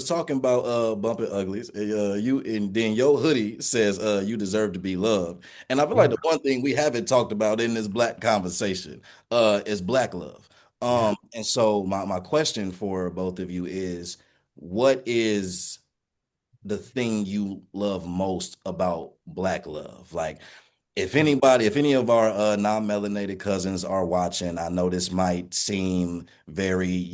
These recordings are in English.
was talking about bumping uglies. You and then your hoodie says you deserve to be loved. And I feel like the one thing we haven't talked about in this black conversation is black love. Yeah. And so my question for both of you is what is the thing you love most about black love? Like if any of our non-melanated cousins are watching, I know this might seem very,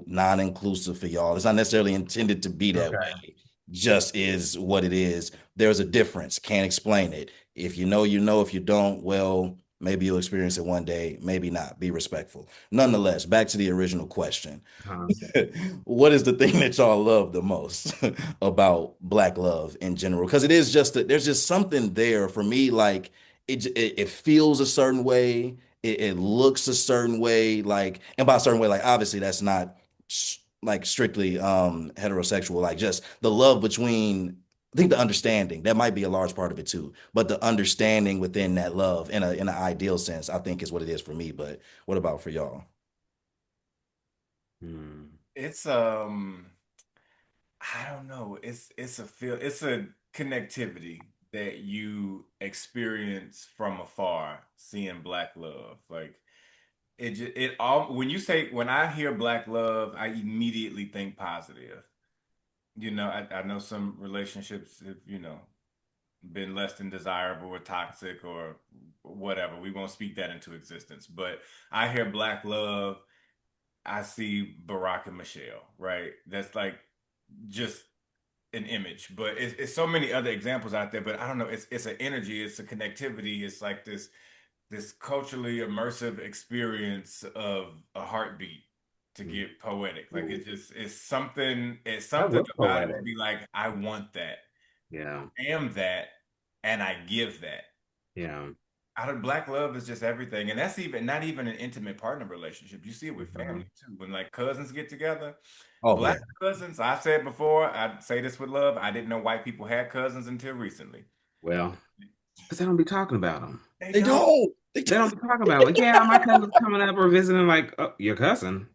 non-inclusive for y'all. It's not necessarily intended to be that Okay. way. Just is what it is. There's a difference. Can't explain it. If you know, you know. If you don't, well, maybe you'll experience it one day, maybe not. Be respectful. Nonetheless, back to the original question. Uh-huh. What is the thing that y'all love the most about black love in general? Because it is just that there's just something there for me. Like it feels a certain way. It looks a certain way. Like, and by a certain way, like obviously that's not like strictly heterosexual. Like just the love between. I think the understanding that might be a large part of it too. But the understanding within that love in an ideal sense, I think is what it is for me. But what about for y'all? Hmm. It's I don't know. It's a connectivity that you experience from afar, seeing black love. Like it all when I hear black love, I immediately think positive. I know some relationships have, been less than desirable or toxic or whatever. We won't speak that into existence. But I hear black love, I see Barack and Michelle, right? That's like just an image, but it's so many other examples out there. But I don't know. It's an energy. It's a connectivity. It's like this culturally immersive experience of a heartbeat. To get poetic, like it's something. It's That something was about it poetic. to be like, I want that, Yeah. am that, and I give that. Yeah. Out of black love is just everything, and that's even not even an intimate partner relationship. You see it with Mhm. family too. When like cousins get together, Oh black yeah. cousins. I've said before, I say this with love. I didn't know white people had cousins until recently. Well, because they don't be talking about them. They They don't. don't. They They don't. don't be talking about like, yeah, my cousin's coming up or visiting. Like, oh, your cousin,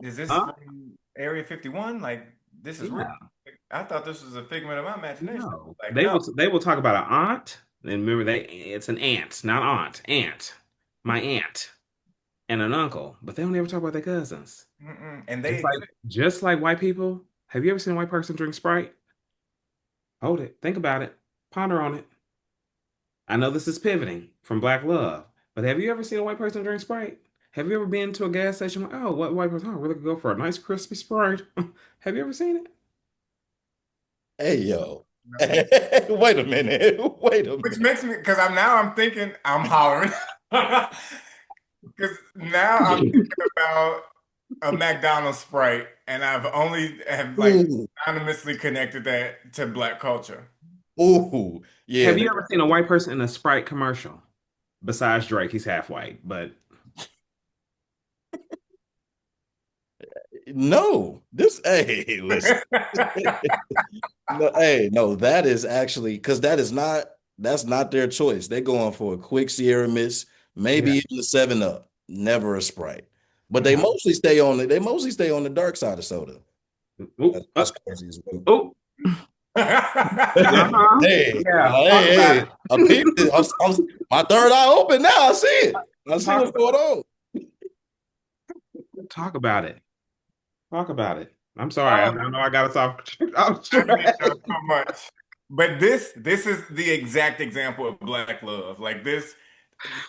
Is this huh? from Area 51? Like this is real. Yeah. I thought this was a figment of my imagination. No, Like no. they will talk about an aunt. And remember, it's an aunt, not aunt, aunt, my aunt, and an uncle. But they don't ever talk about their cousins. Mm-mm. And they Just like exist. just like white people. Have you ever seen a white person drink Sprite? Hold it. Think about it. Ponder on it. I know this is pivoting from Black Love, but have you ever seen a white person drink Sprite? Have you ever been to a gas station? Like, oh, what white person? Oh, we're looking to go for a nice crispy Sprite. Have you ever seen it? Hey yo. No. Wait a minute. Wait a Which minute. makes me, because I'm thinking I'm hollering. Because now I'm thinking about a McDonald's Sprite, and I've only have like Ooh. anonymously connected that to black culture. Ooh. Yeah. Have you ever seen a white person in a Sprite commercial? Besides Drake, he's half white, but No. This hey, listen. No, hey, no, that is actually because that's not their choice. They're going for a quick Sierra Mist, maybe yeah. even a 7 Up, never a Sprite. But Mm. they mostly stay on the dark side of soda. Oh, That's crazy as well. oh, uh-huh. Hey, Yeah, talk about hey, it. I peeped it. My third eye open now. I see it. I see Talk what's going on. talk about it. Talk about it. I'm sorry. I Um, know I got us off I didn't know track. so much. But this is the exact example of black love. Like this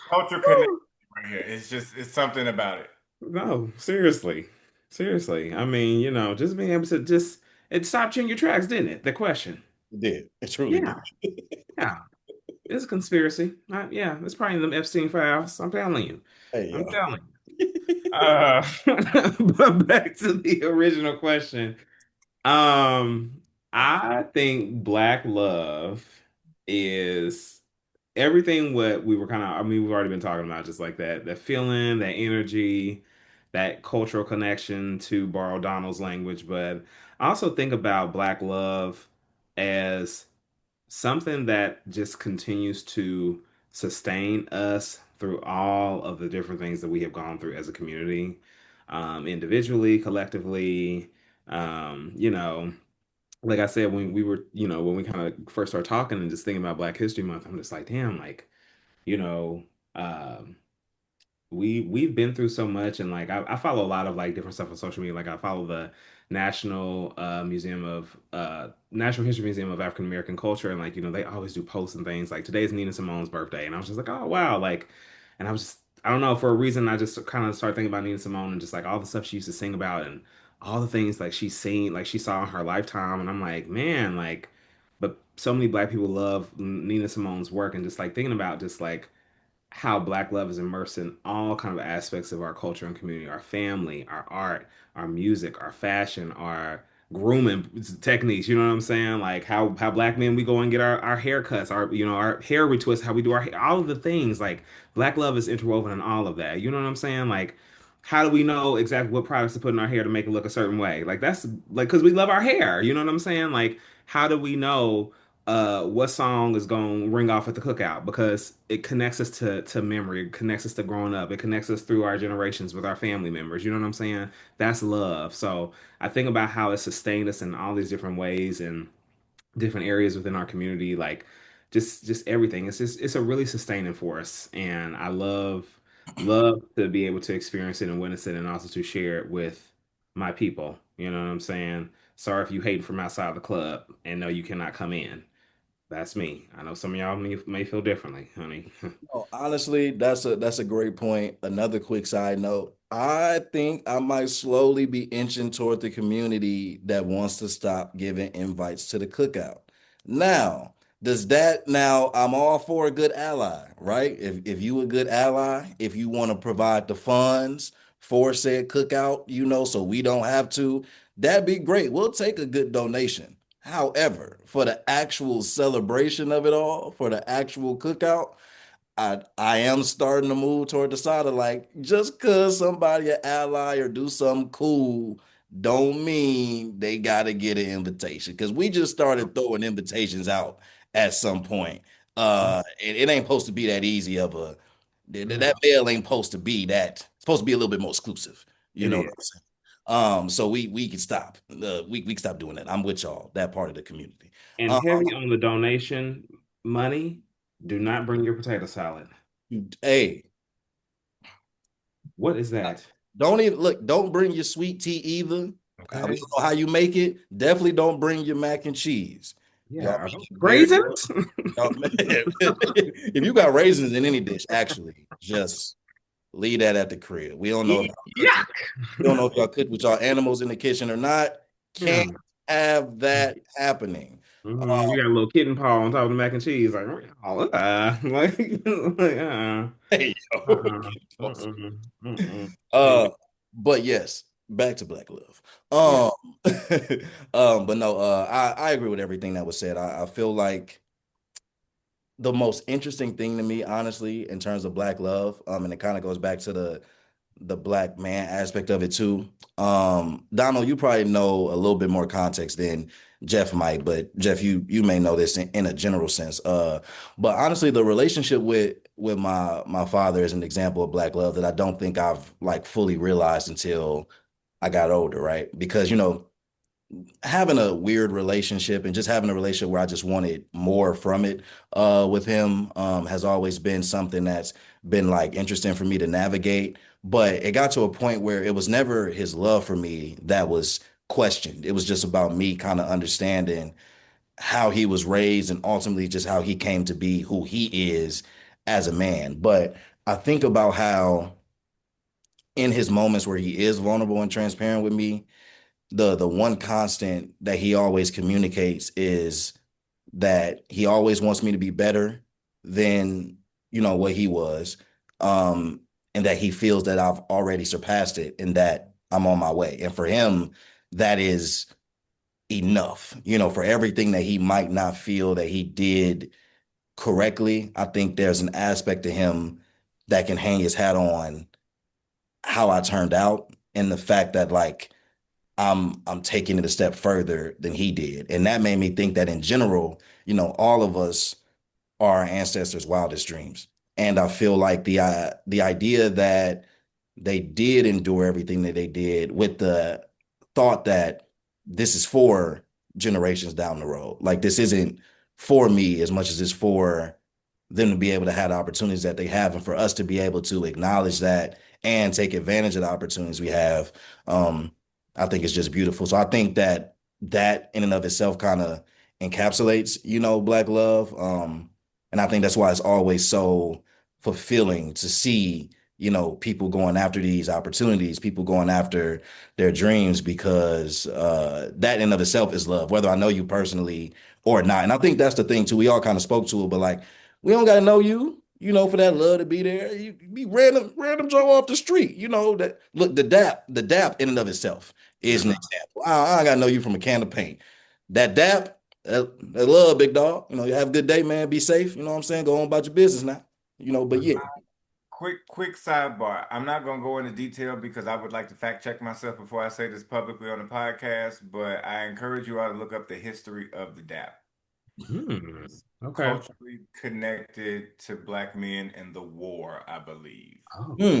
culture connection right here. It's something about it. No, seriously. Seriously. I mean, just being able to just it stopped you in your tracks, didn't it? The question. It did. It truly did. Yeah. Yeah. It's a conspiracy. Yeah, it's probably in them Epstein files. I'm telling you. Hey, I'm yo. telling you. But back to the original question. I think Black love is everything what we were kind of, I mean, we've already been talking about just like that feeling, that energy, that cultural connection to borrow Donald's language. But I also think about Black love as something that just continues to sustain us through all of the different things that we have gone through as a community, individually, collectively. You know. like I said, when we were, when we kind of first started talking and just thinking about Black History Month, I'm just like, damn, like, you know, um, we've been through so much, and like I follow a lot of like different stuff on social media. Like I follow the National History Museum of African American Culture, and like they always do posts and things. Like today's Nina Simone's birthday, and I was just like, oh wow, like, and I was just, I don't know, for a reason I just kind of started thinking about Nina Simone and just like all the stuff she used to sing about and all the things like she's seen, like she saw in her lifetime, and I'm like, man, like, but so many Black people love Nina Simone's work, and just like thinking about just like how Black love is immersed in all kind of aspects of our culture and community, our family, our art, our music, our fashion, our grooming techniques. You know what I'm saying? Like how Black men we go and get our haircuts, our hair retwists, how we do our hair, all of the things. Like Black love is interwoven in all of that. You know what I'm saying? Like how do we know exactly what products to put in our hair to make it look a certain way? Like that's like because we love our hair. You know what I'm saying? Like how do we know what song is going to ring off at the cookout because it connects us to memory, it connects us to growing up, it connects us through our generations with our family members. You know what I'm saying? That's love. So I think about how it sustained us in all these different ways and different areas within our community, like just everything. It's a really sustaining force, and I love to be able to experience it and witness it, and also to share it with my people. You know what I'm saying? Sorry if you hate from outside the club and know you cannot come in. That's me. I know some of y'all may feel differently, honey. Oh, honestly, that's a great point. Another quick side note. I think I might slowly be inching toward the community that wants to stop giving invites to the cookout. Now, I'm all for a good ally, right? If you a good ally, if you want to provide the funds for said cookout, so we don't have to, that'd be great. We'll take a good donation. However, for the actual celebration of it all, for the actual cookout, I am starting to move toward the side of like just cause somebody an ally or do something cool don't mean they gotta get an invitation. Cause we just started throwing invitations out at some point. It ain't supposed to be that easy of a that No, mail ain't supposed to be that it's supposed to be a little bit more exclusive. You it know what is. I'm saying? So we can stop. We can stop doing that. I'm with y'all, that part of the community. And Um, heavy on the donation money, do not bring your potato salad. hey, What is that? don't even look, don't bring your sweet tea either. We Okay. don't know how you make it. Definitely don't bring your mac and cheese. Yeah, Y'all are those make it very well. raisins? If you got raisins in any dish, actually, just leave that at the crib. We don't know if y'all cook with, Yuck. we don't know if y'all cook with y'all animals in the kitchen or not. Yeah. Can't have that happening. You got a little kitten paw on top of the mac and cheese, like, like, Hey, yo. uh, uh-uh, uh-uh. Uh, but yes, back to Black Love. Yeah. Um, but no, I agree with everything that was said. I feel like the most interesting thing to me, honestly, in terms of Black Love, and it kind of goes back to the Black man aspect of it too. Donald, you probably know a little bit more context than Jeff might, but Jeff, you may know this in a general sense. But honestly, the relationship with my father is an example of Black love that I don't think I've like fully realized until I got older, right? Because having a weird relationship and just having a relationship where I just wanted more from it with him has always been something that's been like interesting for me to navigate. But it got to a point where it was never his love for me that was questioned. It was just about me kind of understanding how he was raised and ultimately just how he came to be who he is as a man. But I think about how in his moments where he is vulnerable and transparent with me, the one constant that he always communicates is that he always wants me to be better than what he was, um and that he feels that I've already surpassed it and that I'm on my way, and for him that is enough, for everything that he might not feel that he did correctly. I think there's an aspect to him that can hang his hat on how I turned out and the fact that like I'm taking it a step further than he did. And that made me think that in general, all of us are our ancestors' wildest dreams. And I feel like the idea that they did endure everything that they did with the thought that this is for generations down the road. Like this isn't for me as much as it's for them to be able to have the opportunities that they have and for us to be able to acknowledge that and take advantage of the opportunities we have. Um, I think it's just beautiful. So I think that that in and of itself kind of encapsulates, Black love. And I think that's why it's always so fulfilling to see, people going after these opportunities, people going after their dreams because that in and of itself is love, whether I know you personally or not. And I think that's the thing too. We all kind of spoke to it, but like we don't got to know you, for that love to be there. You be random Joe off the street, that look the dap in and of itself is an Uh-huh. example. I got to know you from a can of paint. That dap, that love, big dog. You have a good day, man. Be safe. You know what I'm saying? Go on about your business now. But yeah, Quick sidebar. I'm not gonna go into detail because I would like to fact check myself before I say this publicly on the podcast, but I encourage you all to look up the history of the DAP. Hmm. Okay. Culturally connected to black men in the war, I believe. Oh. hmm,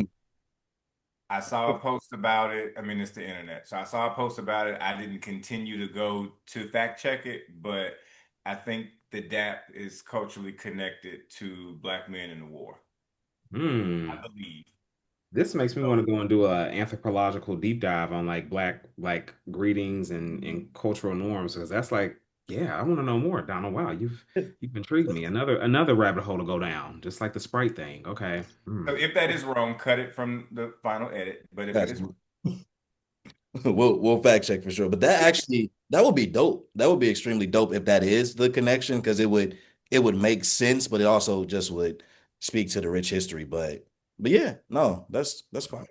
I saw a post about it. I mean, it's the internet. So I saw a post about it. I didn't continue to go to fact check it, but I think the DAP is culturally connected to black men in the war. I Hmm. believe. This makes me want to So go and do a anthropological deep dive on like black greetings and cultural norms because that's like, yeah, I want to know more, Donald. Wow, you've intrigued me. Another rabbit hole to go down, just like the Sprite thing. Okay. so Hmm. if that is wrong, cut it from the final edit. But if it that's is we'll fact check for sure. But that would be dope. That would be extremely dope if that is the connection because it would make sense, but it also just would speak to the rich history. But yeah, no, that's fine.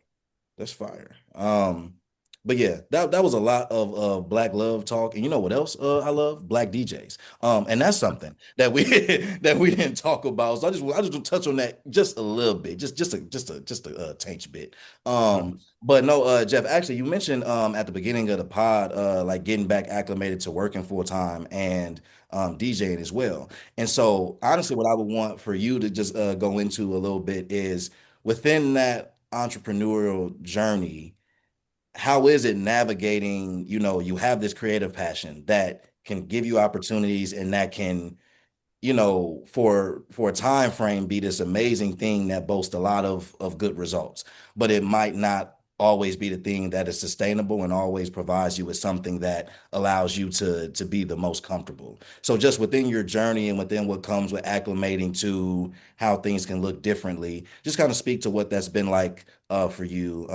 That's fire. But yeah, that was a lot of black love talk. And you know what else I love? Black DJs. And that's something that we that we didn't talk about. So I just want to touch on that just a little bit, just a tainch bit. But no, Jeff, actually you mentioned at the beginning of the pod like getting back acclimated to working full time and DJing as well. And so honestly, what I would want for you to just go into a little bit is within that entrepreneurial journey, how is it navigating, you have this creative passion that can give you opportunities and that can for a time frame be this amazing thing that boasts a lot of good results, but it might not always be the thing that is sustainable and always provides you with something that allows you to be the most comfortable. So just within your journey and within what comes with acclimating to how things can look differently, just kind of speak to what that's been like for you.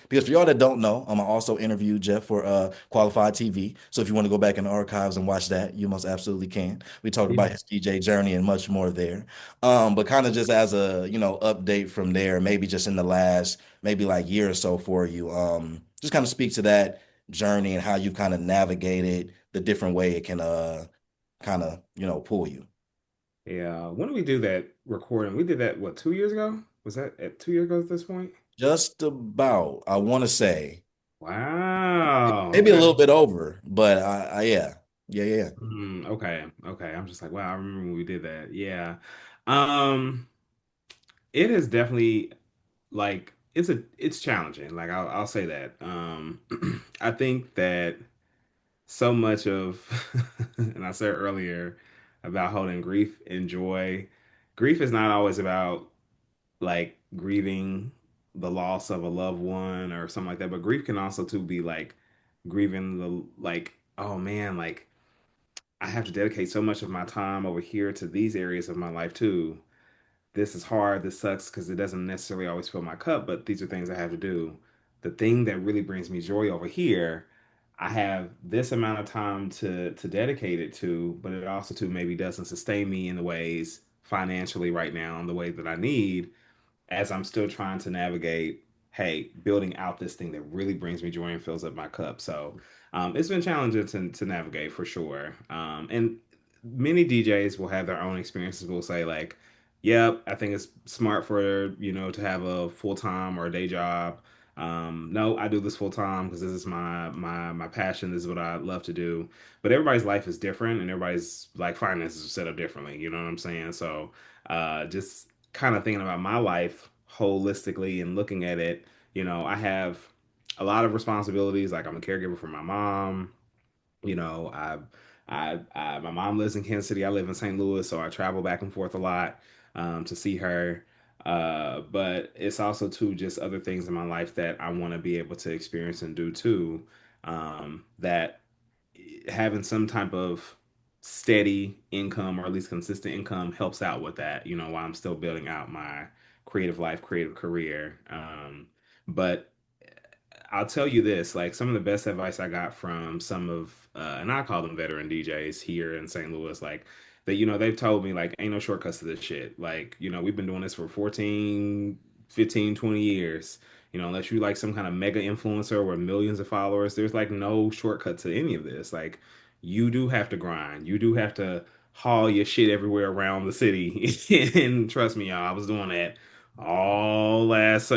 Because for y'all that don't know, I also interviewed Jeff for Qualified TV. So if you want to go back in the archives and watch that, you most absolutely can. We talked Yeah. about his DJ journey and much more there. But kind of just as a, update from there, maybe just in the last maybe like year or so for you. Just kind of speak to that journey and how you kind of navigated the different way it can kind of, pull you. Yeah. When did we do that recording? We did that, what, 2 years ago? Was that at 2 years ago at this point? Just about, I want to say Wow. maybe a Okay. little bit over, but I yeah. Yeah, yeah. Okay. Okay. I'm just like, wow, I remember when we did that. Yeah. Um, it is definitely like it's challenging. Like I'll say that. I think that so much of and I said earlier about holding grief and joy. Grief is not always about like grieving the loss of a loved one or something like that, but grief can also too be like grieving the like, oh man, like I have to dedicate so much of my time over here to these areas of my life too. This is hard, this sucks because it doesn't necessarily always fill my cup, but these are things I have to do. The thing that really brings me joy over here, I have this amount of time to dedicate it to, but it also too maybe doesn't sustain me in the ways financially right now in the way that I need as I'm still trying to navigate, hey, building out this thing that really brings me joy and fills up my cup. So it's been challenging to navigate for sure. And many DJs will have their own experiences. Will say like, "Yep, I think it's smart for to have a full time or a day job." No, I do this full time because this is my passion. This is what I love to do. But everybody's life is different, and everybody's like finances are set up differently. You know what I'm saying? So just kind of thinking about my life holistically and looking at it, I have a lot of responsibilities. Like I'm a caregiver for my mom. You know, my mom lives in Kansas City. I live in St. Louis, so I travel back and forth a lot to see her. But it's also too just other things in my life that I want to be able to experience and do too. That having some type of steady income or at least consistent income helps out with that. You know, while I'm still building out my creative life, creative career. But I'll tell you this, like some of the best advice I got from some of and I call them veteran DJs here in St. Louis, like that, you know, they've told me like ain't no shortcuts to this shit. Like, you know, we've been doing this for 14, 15, 20 years. You know, unless you like some kind of mega influencer with millions of followers, there's like no shortcut to any of this. Like you do have to grind. You do have to haul your shit everywhere around the city. And trust me, y'all, I was doing that all last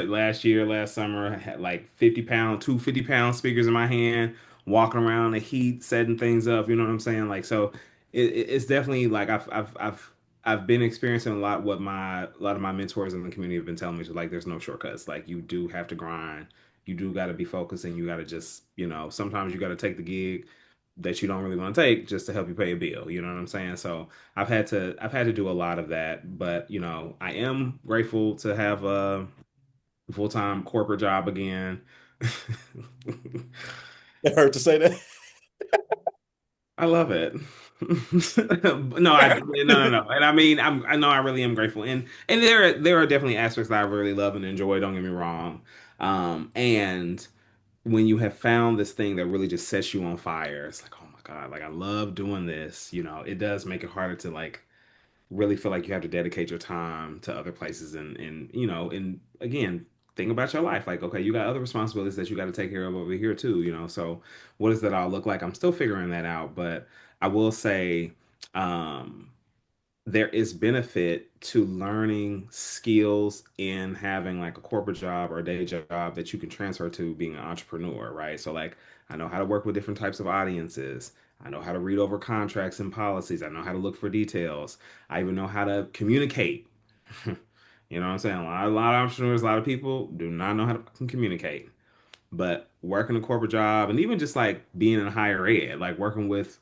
year, last summer. I had like 50 pound, 250 pound speakers in my hand, walking around the heat, setting things up. You know what I'm saying? Like so, it's definitely like I've been experiencing a lot what a lot of my mentors in the community have been telling me to like there's no shortcuts. Like you do have to grind. You do got to be focused and you got to just, you know, sometimes you got to take the gig that you don't really want to take just to help you pay a bill. You know what I'm saying? So I've had to do a lot of that, but you know, I am grateful to have a full-time corporate job again. It hurt to say that. I love it. No, no. And I mean, I know I really am grateful. And there are definitely aspects that I really love and enjoy, don't get me wrong. And when you have found this thing that really just sets you on fire, it's like, oh my God, like I love doing this. You know, it does make it harder to like really feel like you have to dedicate your time to other places and you know, and again, think about your life. Like, okay, you got other responsibilities that you got to take care of over here too, you know. So what does that all look like? I'm still figuring that out, but I will say um there is benefit to learning skills in having like a corporate job or a day job that you can transfer to being an entrepreneur, right? So like I know how to work with different types of audiences. I know how to read over contracts and policies. I know how to look for details. I even know how to communicate. You know what I'm saying? A lot of entrepreneurs, a lot of people do not know how to fucking communicate. But working a corporate job and even just like being in higher ed, like working with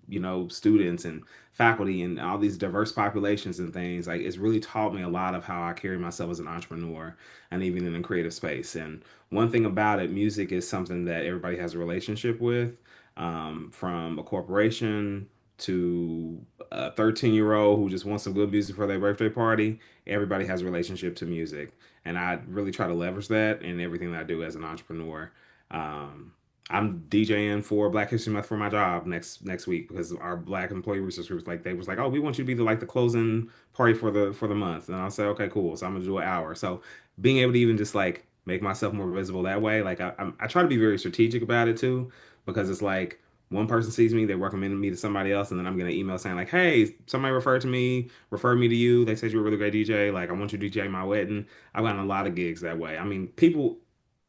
you know students and faculty and all these diverse populations and things, like it's really taught me a lot of how I carry myself as an entrepreneur and even in a creative space. And one thing about it, music is something that everybody has a relationship with, from a corporation to a 13-year-old who just wants some good music for their birthday party. Everybody has a relationship to music, and I really try to leverage that in everything that I do as an entrepreneur. Um, I'm DJing for Black History Month for my job next week because our Black employee resource group was like they was like, oh, we want you to be the closing party for the month, and I'll say, okay, cool. So I'm gonna do an hour. So being able to even just like make myself more visible that way, like I try to be very strategic about it too, because it's like one person sees me, they recommend me to somebody else, and then I'm gonna email saying like, "Hey, somebody referred me to you. They said you're a really great DJ. Like, I want you to DJ my wedding." I've gotten a lot of gigs that way. I mean, people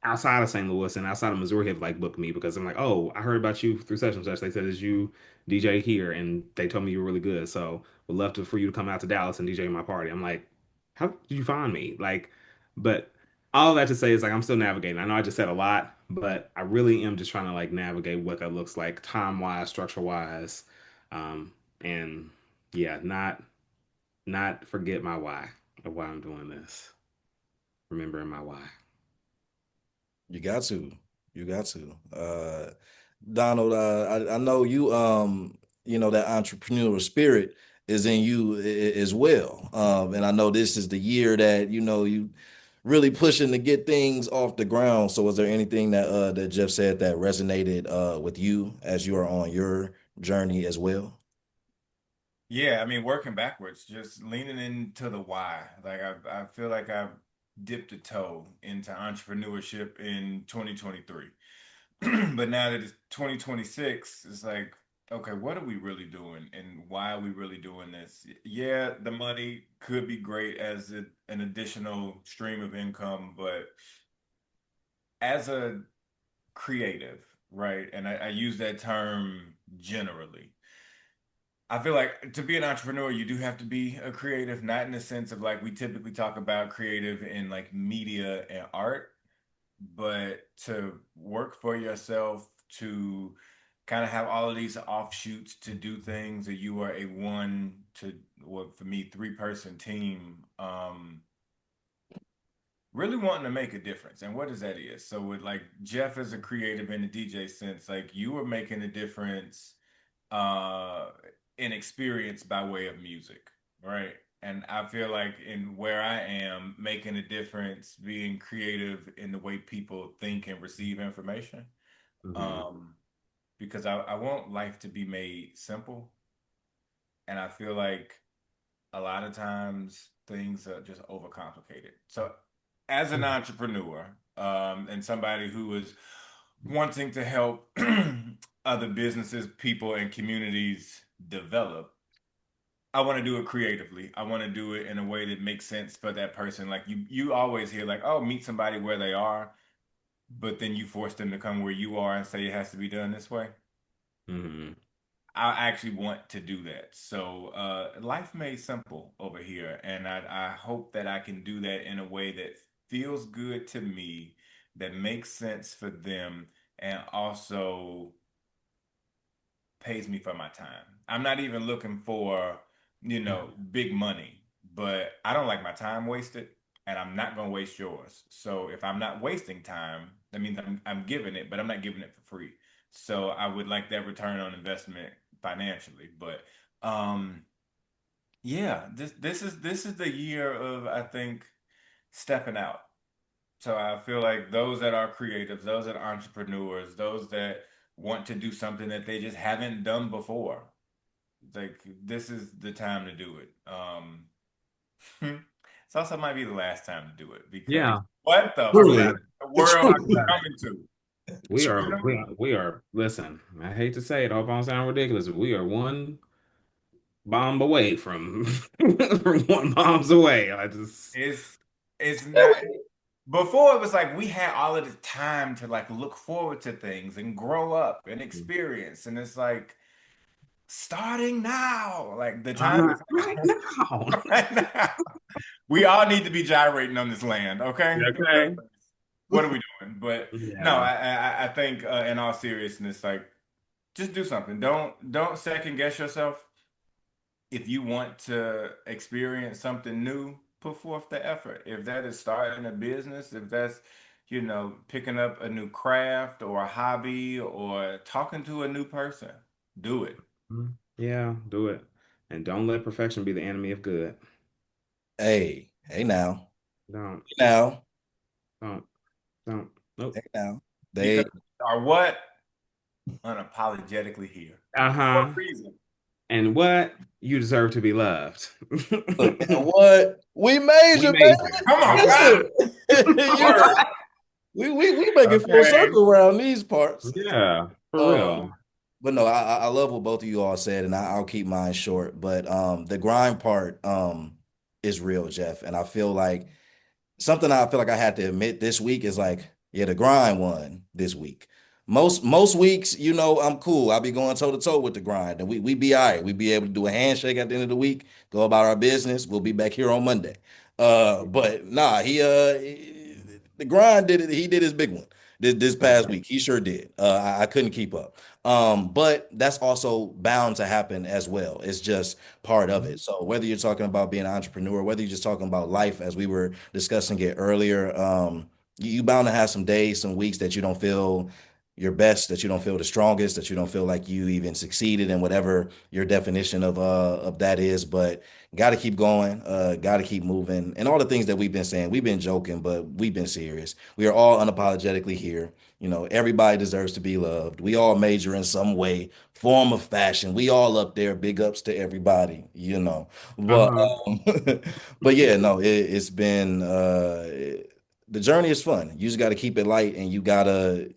outside of St. Louis and outside of Missouri have like booked me because I'm like, "Oh, I heard about you through such and such. They said it's you DJ here, and they told me you were really good. So, would love to for you to come out to Dallas and DJ my party." I'm like, "How did you find me?" Like, but all that to say is like I'm still navigating. I know I just said a lot, but I really am just trying to like navigate what that looks like time wise, structure wise, and yeah, not forget my why of why I'm doing this. Remembering my why. You got to. You got to. Donald, I know you you know that entrepreneurial spirit is in you as well. And I know this is the year that you know you really pushing to get things off the ground. So was there anything that Jeff said that resonated with you as you are on your journey as well? Yeah, I mean, working backwards, just leaning into the why. Like I feel like I've dipped a toe into entrepreneurship in 2023. But now that it's 2026, it's like, okay, what are we really doing and why are we really doing this? Yeah, the money could be great as an additional stream of income, but as a creative, right? And I use that term generally. I feel like to be an entrepreneur, you do have to be a creative, not in the sense of like we typically talk about creative in like media and art, but to work for yourself, to kind of have all of these offshoots to do things, or you are a one to, well, for me, three-person team, really wanting to make a difference. And what does that is? So with like Jeff as a creative in the DJ sense, like you were making a difference uh in experience by way of music, right? And I feel like in where I am, making a difference, being creative in the way people think and receive information. Hmm. Um, because I want life to be made simple. And I feel like a lot of times things are just overcomplicated. So, as an entrepreneur, and somebody who is wanting to help other businesses, people, and communities develop, I want to do it creatively. I want to do it in a way that makes sense for that person. Like you always hear like, oh, meet somebody where they are, but then you force them to come where you are and say it has to be done this way. Hmm. I actually want to do that. So life made simple over here, and I hope that I can do that in a way that feels good to me, that makes sense for them, and also pays me for my time. I'm not even looking for, big money, but I don't like my time wasted, and I'm not going to waste yours. So if I'm not wasting time, that means I'm giving it, but I'm not giving it for free. So I would like that return on investment financially. But yeah, this is the year of, I think, stepping out. So I feel like those that are creatives, those that are entrepreneurs, those that want to do something that they just haven't done before, like this is the time to do it. It's also might be the last time to do it because Yeah, what the talk Truly, about freak it. world Talk are we truly, about it. coming to? We You are, know? we are, listen, I hate to say it, I hope I don't sound ridiculous, but we are one bomb away from, from one bombs away. I just, It's it's not. Before it was like we had all of the time to like look forward to things and grow up and experience, and it's like starting now. Like the time is right now. right now. We all need to be gyrating on this land, okay? Okay. What are we doing? But no, Yeah. I think in all seriousness, like just do something. Don't second guess yourself. If you want to experience something new, put forth the effort. If that is starting a business, if that's, picking up a new craft or a hobby or talking to a new person, do it. Yeah, do it. And don't let perfection be the enemy of good. hey now, Don't, now, don't, don't. Nope. hey now. Because They we are what? Unapologetically here. For Uh-huh. a reason. And what? You deserve to be loved. look, and what we We major, made baby. it. Come on, Okay. God. Listen, you know, Word. we make it full Okay. circle around these parts. Yeah, for Um, real. but no, I love what both of you all said, and I'll keep mine short. But the grind part is real, Jeff, and I feel like something I feel like I had to admit this week is like, yeah, the grind won this week. Most weeks, I'm cool. I'll be going toe to toe with the grind, and we be all right. We be able to do a handshake at the end of the week, go about our business. We'll be back here on Monday. But nah, the grind did it. He did his big one this past week. He sure did. I couldn't keep up. But that's also bound to happen as well. It's just part of it. So whether you're talking about being an entrepreneur, whether you're just talking about life, as we were discussing it earlier, you bound to have some days, some weeks that you don't feel your best, that you don't feel the strongest, that you don't feel like you even succeeded in whatever your definition of that is. But got to keep going, got to keep moving, and all the things that we've been saying. We've been joking, but we've been serious. We are all unapologetically here. Everybody deserves to be loved. We all major in some way, form of fashion. We all up there. Big ups to everybody. But Uh-huh. but yeah, no, it's been the journey is fun. You just got to keep it light, and you gotta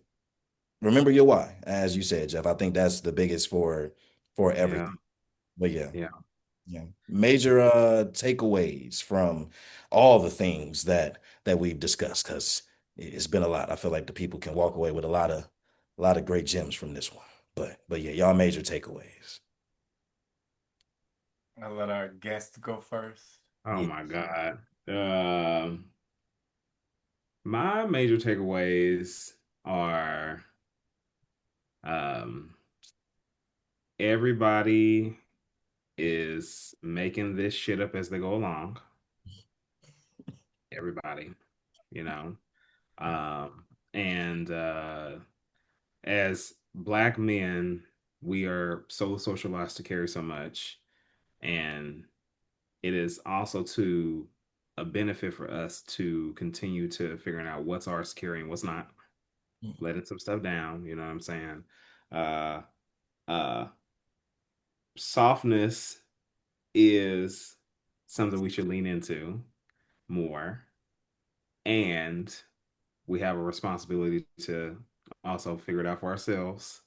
remember your why, as you said, Jeff. I think that's the biggest for Yeah, everything. But yeah, yeah, yeah. Major takeaways from all the things that we've discussed, because it's been a lot. I feel like the people can walk away with a lot of great gems from this one. But yeah, y'all major takeaways. I'll let our guest go first. oh Yeah. my God. My major takeaways are, um, everybody is making this shit up as they go along. Everybody, you know. And as Black men, we are so socialized to carry so much. And it is also to a benefit for us to continue to figuring out what's ours to carry and what's not, letting some stuff down, you know what I'm saying? Uh uh Softness is something we should lean into more. And we have a responsibility to also figure it out for ourselves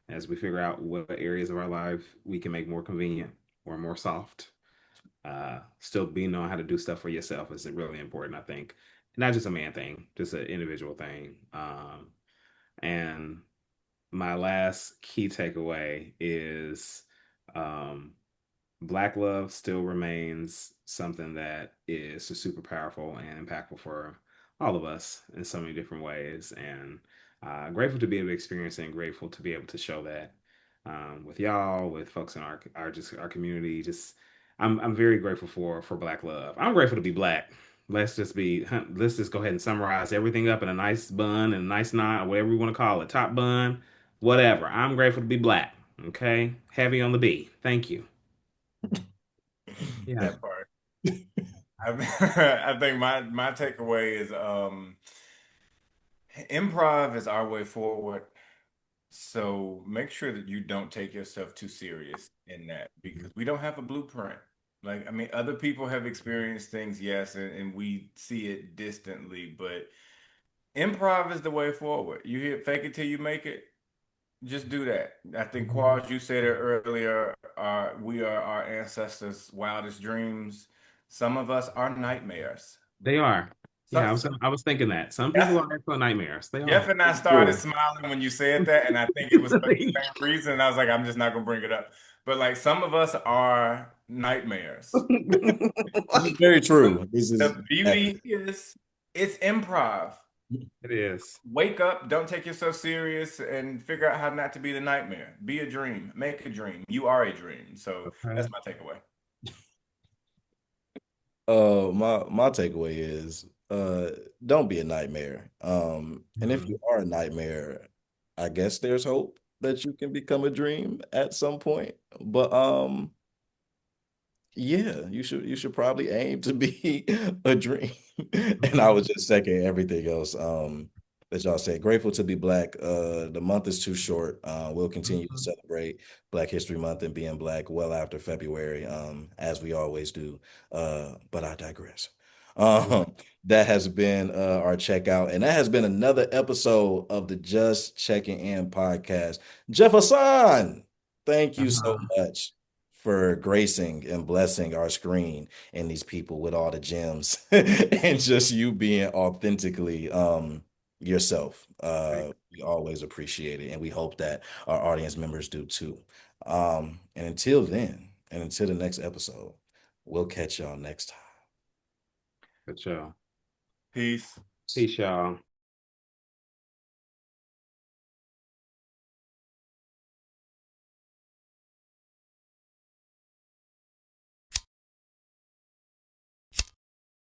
as we figure out what areas of our life we can make more convenient or more soft. Still being knowing how to do stuff for yourself is really important, I think. Not just a man thing, just an individual thing. And my last key takeaway is um, Black love still remains something that is super powerful and impactful for all of us in so many different ways. And grateful to be able to experience it and grateful to be able to show that with y'all, with folks in our just our community. Just I'm very grateful for Black love. I'm grateful to be Black. Let's just go ahead and summarize everything up in a nice bun and a nice knot, or whatever we want to call it, top bun, whatever. I'm grateful to be Black. Okay, heavy on the B. Thank you. Yeah. That part. I, I think my takeaway is improv is our way forward. So make sure that you don't take yourself too serious in that because we don't have a blueprint. Like, I mean, other people have experienced things, yes, and we see it distantly, but improv is the way forward. You hear fake it till you make it. Just do that. I think Qualls, you said it earlier, we are our ancestors' wildest dreams. Some of us are nightmares. They are. Yeah, So, I was thinking that. Some people Jeff, are actual nightmares. They Jeff are. and I started True. smiling when you said that, and I think it was for the same reason. And I was like, I'm just not gonna bring it up. But like some of us are nightmares. This is very But true. This is the beauty is it's improv. It is. Wake up, don't take yourself serious, and figure out how not to be the nightmare. Be a dream, make a dream. You are a dream. So Okay. that's my takeaway. my takeaway is don't be a nightmare. And if you Mhm. are a nightmare, I guess there's hope that you can become a dream at some point. But yeah, you should probably aim to be a dream. And I Mhm. was just second everything else that y'all said. Grateful to be Black. The month is too short. We'll continue to Mhm. celebrate Black History Month and being Black well after February, as we always do. But I digress. Yeah. That has been our checkout, and that has been another episode of the Just Checking In podcast. Jefferson, thank you so Uh-huh. much for gracing and blessing our screen and these people with all the gems and just you being authentically yourself. We always appreciate it, and we hope that our audience members do too. And until then, and until the next episode, we'll catch y'all next time. Good show. Peace. Peace, y'all.